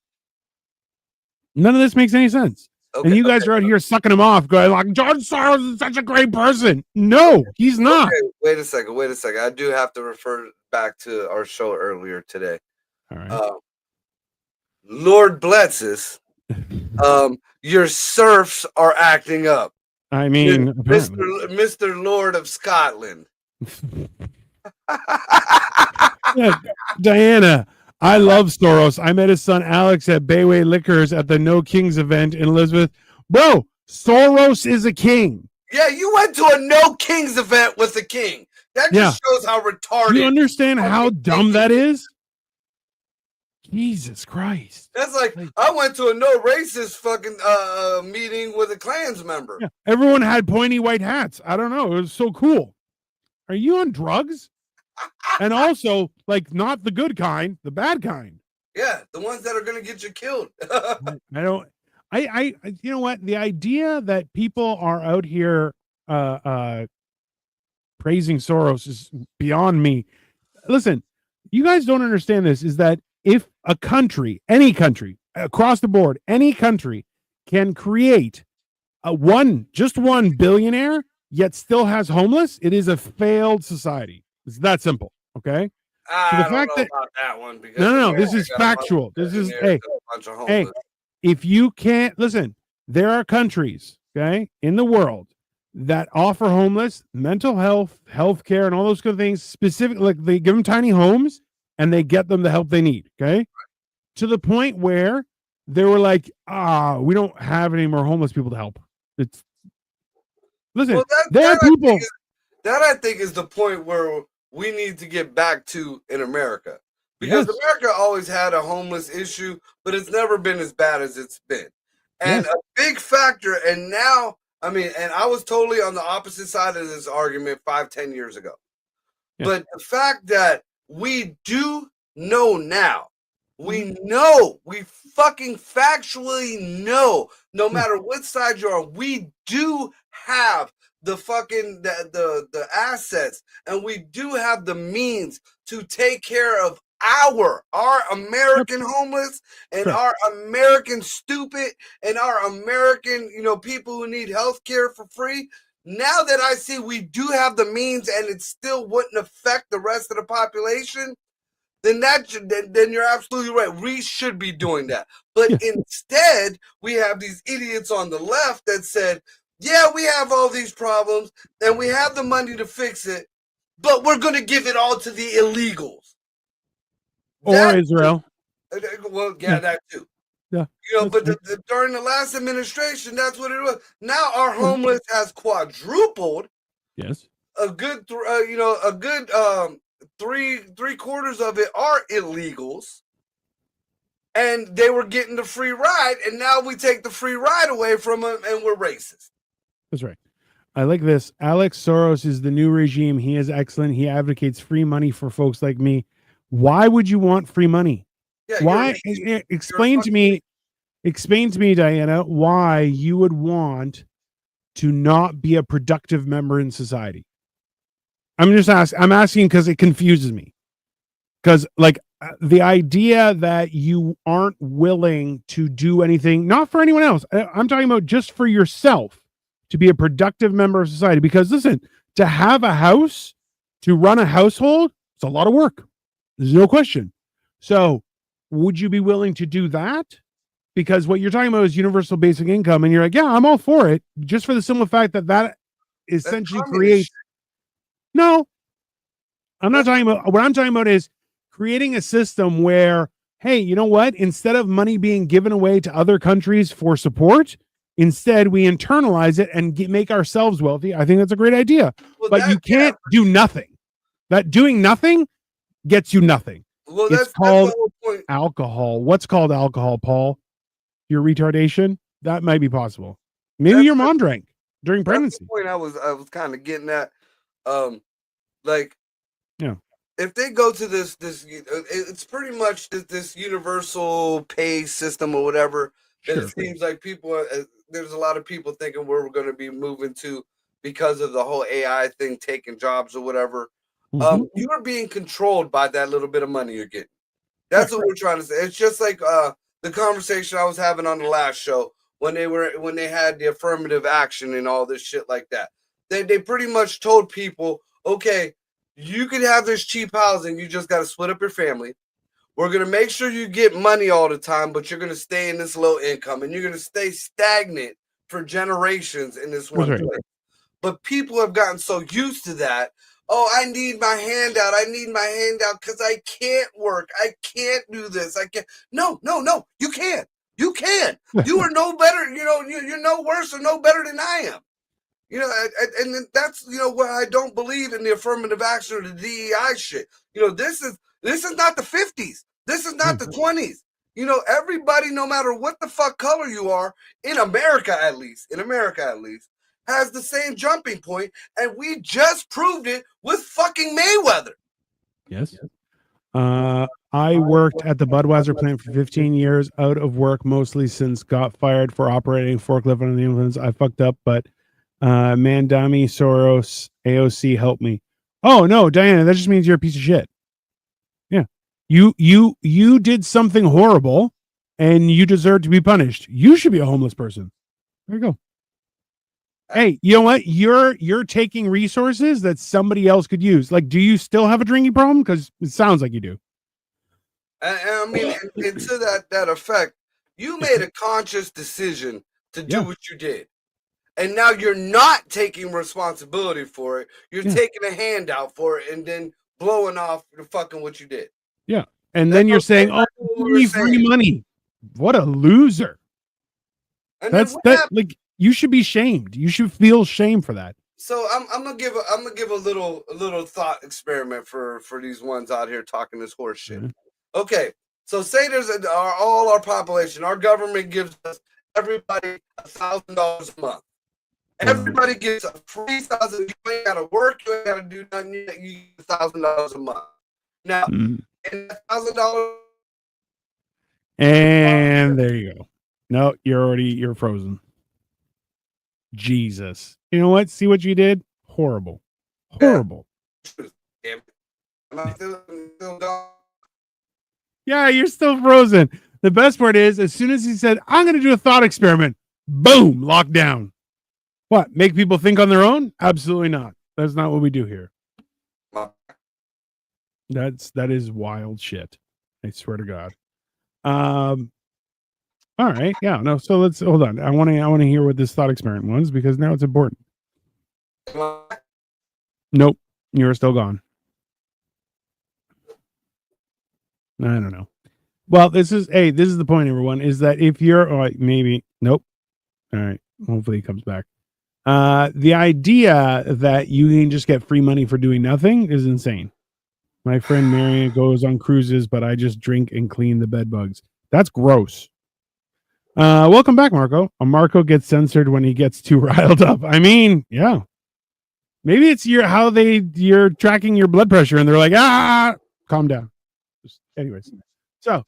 None of this makes any sense. Okay, and you guys are out here sucking him off, going like, George Soros is such a great person. No, he's not. Okay, wait a second. I do have to refer back to our show earlier today. All right. Lord blesses. Your serfs are acting up. I mean, Mr. Lord of Scotland. Yeah, Diana, I love Soros. I met his son Alex at Bayway Liquors at the No Kings event in Elizabeth. Bro, Soros is a king. Yeah, you went to a No Kings event with the king. That just shows how retarded. Do you understand how dumb that is? Jesus Christ. That's like I went to a no racist fucking meeting with a Klans member. Yeah, everyone had pointy white hats. I don't know. It was so cool. Are you on drugs? And also, like, not the good kind, the bad kind. Yeah, the ones that are going to get you killed. I you know what? The idea that people are out here praising Soros is beyond me. Listen, you guys don't understand this, is that if a country, any country, across the board, any country can create just one billionaire, yet still has homeless, it is a failed society. It's that simple. Okay. So the I don't fact know that about that one because no, America this is got a bunch of factual. This is billionaires and a bunch of hey, homeless. if you can't listen, there are countries, okay, in the world that offer homeless mental health, healthcare, and all those good things. Specific, like they give them tiny homes and they get them the help they need. Okay, to the point where they were like, we don't have any more homeless people to help. It's listen, Well, there are people. that I think is the point where we need to get back to in America. Because Yes, America always had a homeless issue, but it's never been as bad as it's been. And yes, a big factor, and now, I mean, and I was totally on the opposite side of this argument 5, 10 years ago. yeah, But the fact that we do know now, we know, we fucking factually know, no yeah. matter what side you're on, we do have the fucking the assets, and we do have the means to take care of our Yep, American homeless and correct. our American stupid and our American, people who need health care for free. Now that I see we do have the means and it still wouldn't affect the rest of the population, then you're absolutely right. We should be doing that. But Yeah. instead, we have these idiots on the left that said, yeah, we have all these problems and we have the money to fix it, but we're going to give it all to the illegals. Or Israel. Well, Yeah, that too. yeah. But during the last administration, that's what it was. Now our homeless has quadrupled. Yes. A good, three quarters of it are illegals, and they were getting the free ride, and now we take the free ride away from them, and we're racist. That's right. I like this. Alex Soros is the new regime. He is excellent. He advocates free money for folks like me. Why would you want free money? Yeah, Why? Explain to me, Diana, why you would want to not be a productive member in society. I'm asking because it confuses me. Because the idea that you aren't willing to do anything, not for anyone else. I'm talking about just for yourself to be a productive member of society. Because listen, to have a house, to run a household, it's a lot of work. There's no question. So would you be willing to do that? Because what you're talking about is universal basic income. And you're like, yeah, I'm all for it. Just for the simple fact that essentially creates. No, I'm not talking about, what I'm talking about is creating a system where, hey, you know what? Instead of money being given away to other countries for support, instead we internalize it and make ourselves wealthy. I think that's a great idea. Well, but you can't do nothing. That doing nothing gets you nothing. Well, it's called the whole point. Alcohol. What's called alcohol, Paul? Your retardation? That might be possible. Maybe your mom drank during pregnancy. That's the point I was kind of getting at. Yeah. If they go to this, it's pretty much this universal pay system or whatever. That it seems like there's a lot of people thinking where we're going to be moving to because of the whole AI thing taking jobs or whatever. Mm-hmm. You are being controlled by that little bit of money you're getting. That's what we're trying to say. It's just like the conversation I was having on the last show when they had the affirmative action and all this shit like that. They pretty much told people, okay, you can have this cheap housing. You just got to split up your family. We're going to make sure you get money all the time, but you're going to stay in this low income and you're going to stay stagnant for generations in this one place. But people have gotten so used to that. Oh, I need my handout. I need my handout because I can't work. I can't do this. I can't. No. You can. You can. You are no better. You're no worse or no better than I am. And that's where I don't believe in the affirmative action or the DEI shit. This is not the 50s. This is not the 20s. Everybody, no matter what the fuck color you are, in America at least, has the same jumping point, and we just proved it with fucking Mayweather. Yes. I worked at the Budweiser plant for 15 years, out of work mostly since got fired for operating forklift under the influence. I fucked up, but Mandami Soros AOC help me. Oh no, Diana, that just means you're a piece of shit. Yeah. You did something horrible and you deserve to be punished. You should be a homeless person. There you go. Hey, you know what? You're taking resources that somebody else could use. Like, do you still have a drinking problem? Because it sounds like you do. And I mean, and to that effect, you made a conscious decision to do Yeah. what you did. And now you're not taking responsibility for it. You're Yeah. taking a handout for it and then blowing off the fucking what you did. Yeah. And That then you're goes saying, right "Oh, back to what we give were me free saying. money." What a loser. And then That's what that. happened? Like, you should be shamed. You should feel shame for that. So I'm gonna give a little thought experiment for these ones out here talking this horse shit. Mhm. Okay, so say all our population, our government gives us everybody $1,000 a month. Everybody gets a free thousand. You ain't gotta work. You ain't gotta do nothing. You get $1,000 a month. Now, Mhm. and $1,000. And there you go. No, you're frozen. Jesus. You know what? See what you did? Horrible. Horrible. Damn it. Am I still gone? Yeah, you're still frozen. The best part is, as soon as he said, "I'm going to do a thought experiment," boom, lockdown. What? Make people think on their own? Absolutely not. That's not what we do here. That is wild shit. I swear to God. All right. Yeah. No. So let's hold on. I want to hear what this thought experiment was because now it's important. Nope. You're still gone. I don't know. Well, this is the point, everyone, is that if you're maybe nope. All right. Hopefully he comes back. The idea that you can just get free money for doing nothing is insane. My friend Marion goes on cruises, but I just drink and clean the bed bugs. That's gross. Welcome back, Marco. Marco gets censored when he gets too riled up. I mean, yeah. Maybe it's you're tracking your blood pressure and they're like, calm down. Anyways. So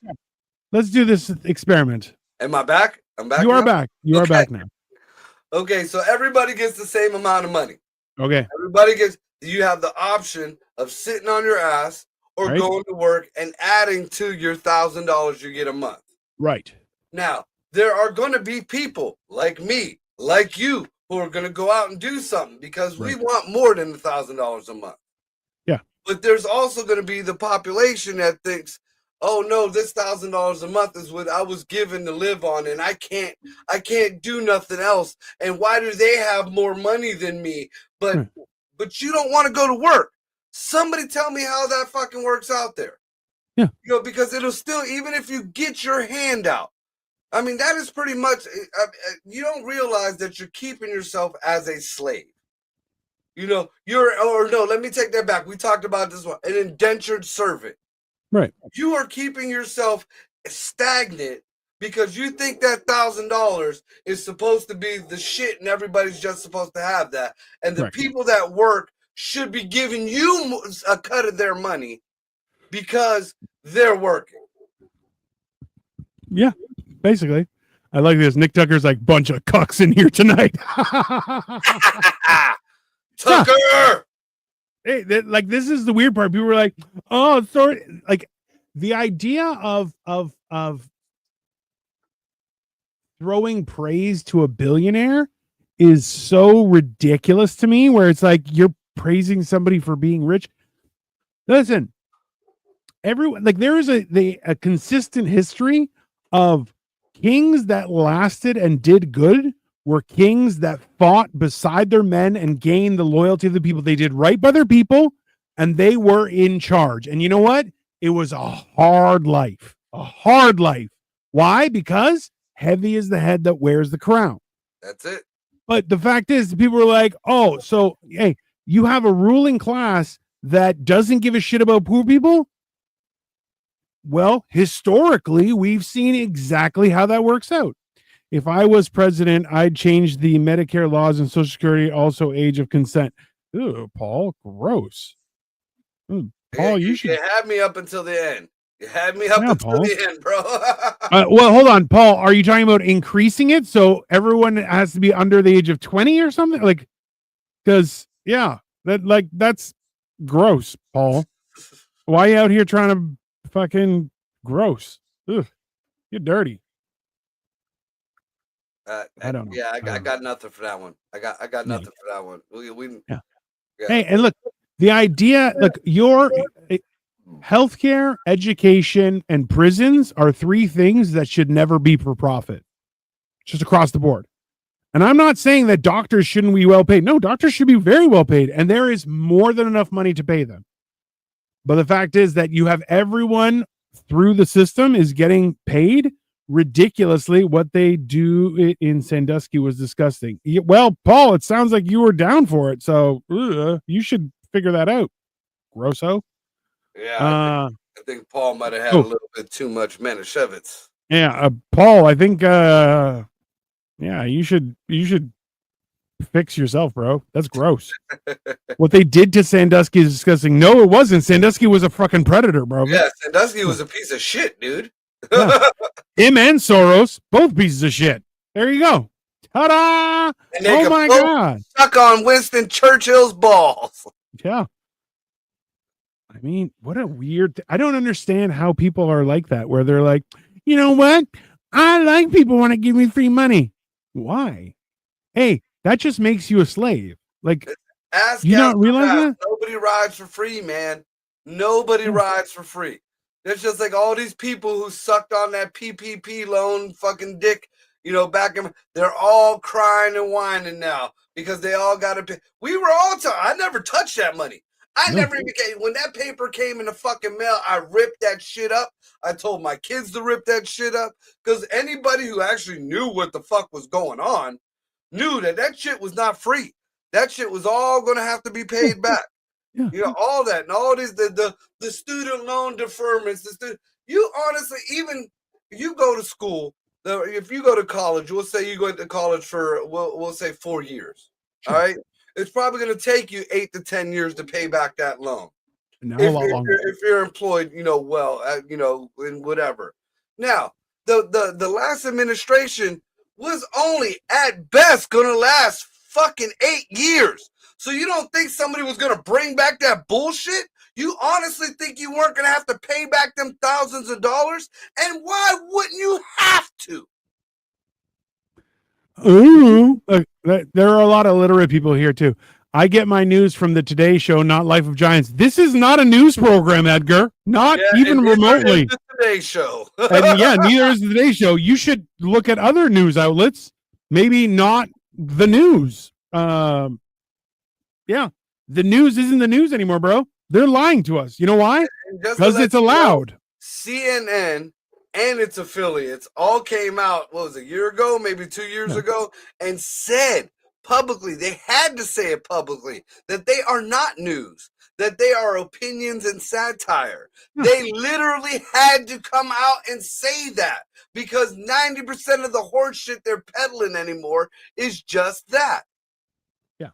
let's do this experiment. Am I back? I'm back. You are now? back. You are back now. Okay, so everybody gets the same amount of money. Okay. Everybody gets, you have the option of sitting on your ass or Right. going to work and adding to your $1,000 you get a month. Right. Now, there are going to be people like me, like you, who are going to go out and do something because we want more than $1,000 a month. Yeah. But there's also going to be the population that thinks, oh no, this $1,000 a month is what I was given to live on, and I can't do nothing else. And why do they have more money than me? But you don't want to go to work. Somebody tell me how that fucking works out there. Yeah. You know, because it'll still, even if you get your hand out, I mean, that is pretty much, you don't realize that you're keeping yourself as a slave. You know, let me take that back. We talked about this one, an indentured servant. Right. You are keeping yourself stagnant because you think that $1,000 is supposed to be the shit and everybody's just supposed to have that. And the people that work should be giving you a cut of their money because they're working. Yeah, basically. I like this. Nick Tucker's like, bunch of cucks in here tonight. Tucker! Hey, like, this is the weird part. People were like, oh, sorry. Like, the idea of throwing praise to a billionaire is so ridiculous to me, where it's like you're praising somebody for being rich. Listen, everyone, like, there is a consistent history of kings that lasted and did good were kings that fought beside their men and gained the loyalty of the people. They did right by their people and they were in charge. And you know what? It was a hard life. A hard life. Why? Because heavy is the head that wears the crown. That's it. But the fact is, people are like, oh, so, hey, you have a ruling class that doesn't give a shit about poor people? Well, historically, we've seen exactly how that works out. If I was president, I'd change the Medicare laws and Social Security, also age of consent. Ooh, Paul, gross. Ooh, Paul, you should. You had me up until the end. You had me up until Paul. the end, bro. Well, hold on, Paul. Are you talking about increasing it so everyone has to be under the age of 20 or something? Like, because that's gross, Paul. Why are you out here trying to fucking gross? Ugh, you're dirty. I don't know. Yeah, I I don't know. got nothing for that one. I got Yeah. nothing for that one. Yeah. Yeah. Hey, and look, the idea, look, healthcare, education, and prisons are three things that should never be for profit, just across the board. And I'm not saying that doctors shouldn't be well paid. No, doctors should be very well paid, and there is more than enough money to pay them. But the fact is that you have everyone through the system is getting paid ridiculously. What they do in Sandusky was disgusting. Well, Paul, it sounds like you were down for it, so you should figure that out. Grosso. Yeah, I think Paul might have had a little bit too much Manischewitz. Yeah, Paul, I think yeah, you should fix yourself, bro. That's gross. What they did to Sandusky is disgusting. No, it wasn't. Sandusky was a fucking predator, bro. Yeah, Sandusky was a piece of shit, dude. Yeah. Him and Soros, both pieces of shit. There you go. Ta-da! Oh my god. Suck on Winston Churchill's balls. Yeah. I mean, what a weird I don't understand how people are like that, where they're like, you know what? I like people want to give me free money. Why? Hey, that just makes you a slave. Like, you don't realize that? Nobody rides for free, man. Nobody rides for free. There's just like all these people who sucked on that PPP loan fucking dick, back in, they're all crying and whining now because they all got to pay. We were all I never touched that money. Never even when that paper came in the fucking mail, I ripped that shit up. I told my kids to rip that shit up because anybody who actually knew what the fuck was going on knew that shit was not free. That shit was all going to have to be paid back. All that and all these the student loan deferments. You honestly, even you go to school, if you go to college, we'll say you go to college for we'll say 4 years. Sure. All right. It's probably going to take you 8 to 10 years to pay back that loan. No, a lot longer. If you're employed, well, in whatever. Now, the last administration was only at best going to last fucking 8 years. So you don't think somebody was going to bring back that bullshit? You honestly think you weren't going to have to pay back them thousands of dollars? And why wouldn't you have to? Ooh, there are a lot of literate people here too. I get my news from the Today Show, not Life of Giants. This is not a news program, Edgar. Not even remotely. The Today Show. And yeah, neither is the Today Show. You should look at other news outlets. Maybe not the news. Yeah, the news isn't the news anymore, bro. They're lying to us. You know why? Because it's allowed. CNN and its affiliates all came out, what was it, a year ago, maybe 2 years ago, and said publicly, they had to say it publicly, that they are not news, that they are opinions and satire. They literally had to come out and say that because 90% of the horse shit they're peddling anymore is just that. Yeah,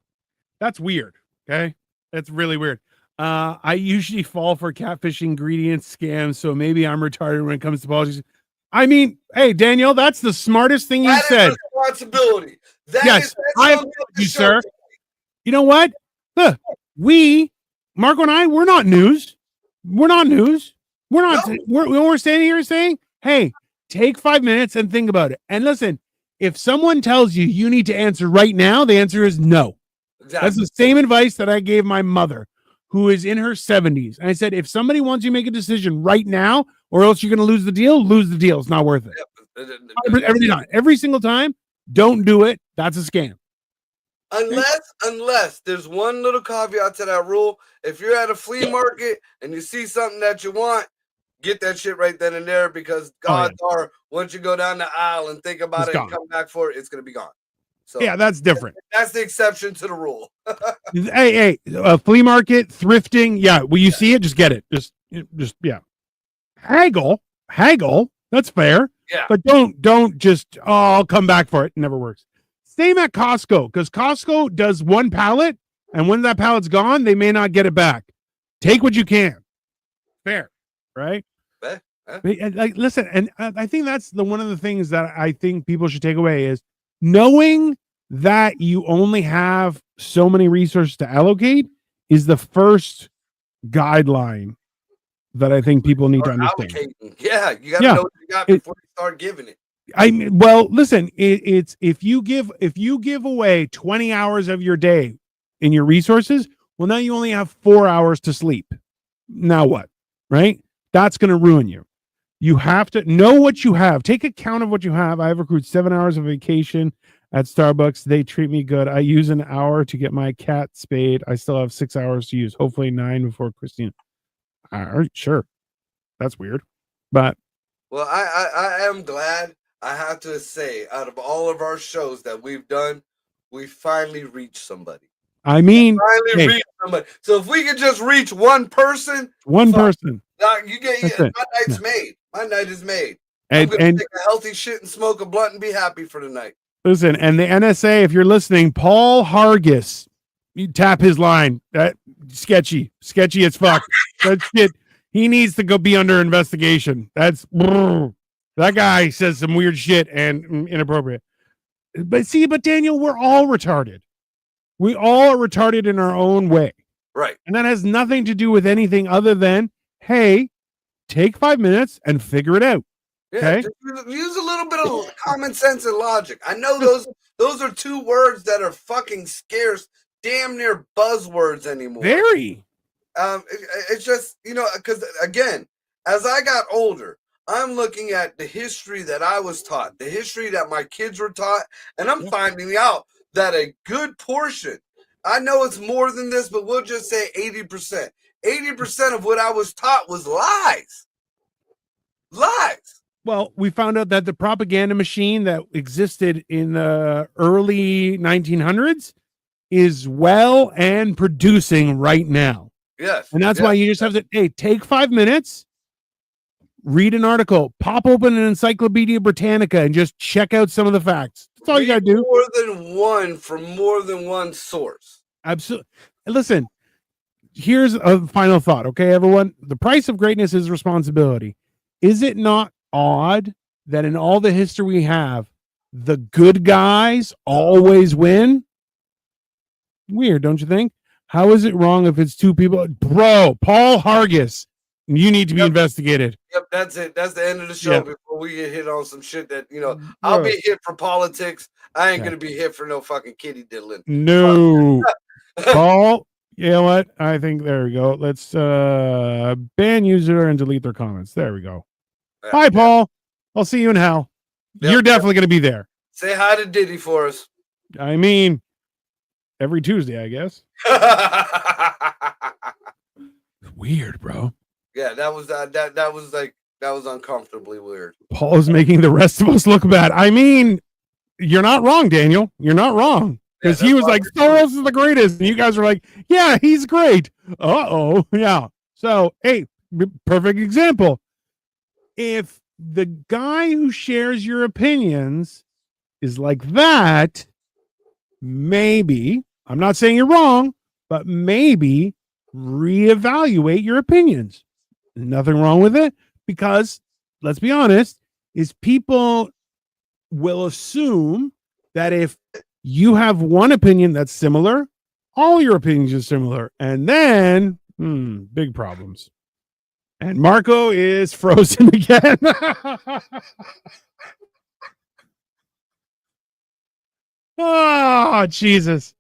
that's weird. Okay, that's really weird. I usually fall for catfish ingredients scams, so maybe I'm retarded when it comes to politics. I mean, hey, Daniel, that's the smartest thing you said. Responsibility. Yes, I have you, sir. You know what? Look, Marco and I, we're not news. We're not news. We're not. No. We're standing here saying, hey, take 5 minutes and think about it. And listen, if someone tells you you need to answer right now, the answer is no. Exactly. That's the same advice that I gave my mother, who is in her 70s. And I said, if somebody wants you to make a decision right now, or else you're going to lose the deal, lose the deal. It's not worth it. Every time, every single time, don't do it. That's a scam. Unless there's one little caveat to that rule. If you're at a flea market and you see something that you want, get that shit right then and there, because odds are once you go down the aisle and think about it and come back for it, it's going to be gone. So yeah, that's different. That's the exception to the rule. hey, flea market, thrifting. Yeah, when you see it, just get it. Just yeah. Haggle. That's fair. Yeah. But don't just, I'll come back for it. It never works. Same at Costco, because Costco does one pallet, and when that pallet's gone, they may not get it back. Take what you can. Fair, right? Like, listen, and I think that's one of the things that I think people should take away is knowing that you only have so many resources to allocate is the first guideline that I think people need to understand. Yeah, you got to know what you got before you start giving it. I mean, well, listen, it's if you give away 20 hours of your day in your resources, well, now you only have 4 hours to sleep. Now what? Right? That's going to ruin you. You have to know what you have. Take account of what you have. I have accrued 7 hours of vacation at Starbucks. They treat me good. I use an hour to get my cat spayed. I still have 6 hours to use. Hopefully 9 before Christine. All right, sure. That's weird. But Well, I am glad. I have to say, out of all of our shows that we've done, we finally reached somebody. I mean, Finally reached somebody. So if we could just reach one person, person. you get my night's made. My night is made. I'm gonna take a healthy shit and smoke a blunt and be happy for the night. Listen, and the NSA, if you're listening, Paul Hargis, you tap his line. That sketchy as fuck. That shit. He needs to go be under investigation. That guy says some weird shit and inappropriate. But Daniel, we're all retarded. We all are retarded in our own way. Right. And that has nothing to do with anything other than, hey, take 5 minutes and figure it out. Yeah, okay? Use a little bit of common sense and logic. I know those are two words that are fucking scarce, damn near buzzwords anymore. Very. It's just, because again, as I got older, I'm looking at the history that I was taught, the history that my kids were taught, and I'm finding out that a good portion, I know it's more than this, but we'll just say 80%. 80% of what I was taught was lies. Lies. Well, we found out that the propaganda machine that existed in the early 1900s is well and producing right now. Yes. And that's why you just have to, take 5 minutes, read an article, pop open an Encyclopedia Britannica, and just check out some of the facts. That's all you got to do. More than one from more than one source. Absolutely. Listen, here's a final thought, okay, everyone? The price of greatness is responsibility. Is it not odd that in all the history we have, the good guys always win? Weird, don't you think? How is it wrong if it's two people? Bro, Paul Hargis, you need to be investigated. Yep, that's it. That's the end of the show before we get hit on some shit that, I'll be hit for politics. I ain't going to be hit for no fucking kitty diddling. No. Paul, you know what? I think, there we go. Let's ban user and delete their comments. There we go. Bye, Paul. I'll see you in hell. You're definitely going to be there. Say hi to Diddy for us. I mean, every Tuesday, I guess. Weird, bro. Yeah, that was uncomfortably weird. Paul's making the rest of us look bad. I mean, you're not wrong, Daniel. You're not wrong. Because he was like, Soros is the greatest. And you guys were like, yeah, he's great. Uh-oh. Yeah. So, hey, perfect example. If the guy who shares your opinions is like that, maybe, I'm not saying you're wrong, but maybe reevaluate your opinions. Nothing wrong with it, because let's be honest, is people will assume that if you have one opinion that's similar, all your opinions are similar, and then big problems. And Marco is frozen again. Oh, Jesus.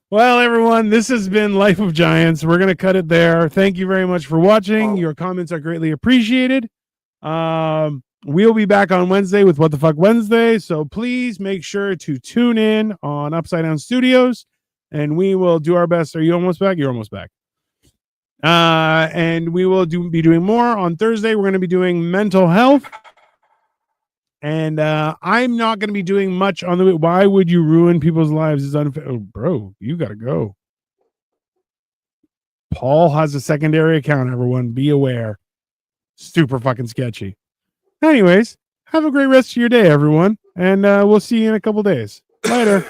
Well, everyone, this has been Life of Giants. We're going to cut it there. Thank you very much for watching. Your comments are greatly appreciated. We'll be back on Wednesday with What the Fuck Wednesday. So please make sure to tune in on Upside Down Studios, and we will do our best. Are you almost back? You're almost back. And we will be doing more on Thursday. We're going to be doing mental health. And I'm not going to be doing much on the. Why would you ruin people's lives? Is unfair. Oh, bro, you got to go. Paul has a secondary account, everyone. Be aware. Super fucking sketchy. Anyways, have a great rest of your day, everyone. And we'll see you in a couple days. Later.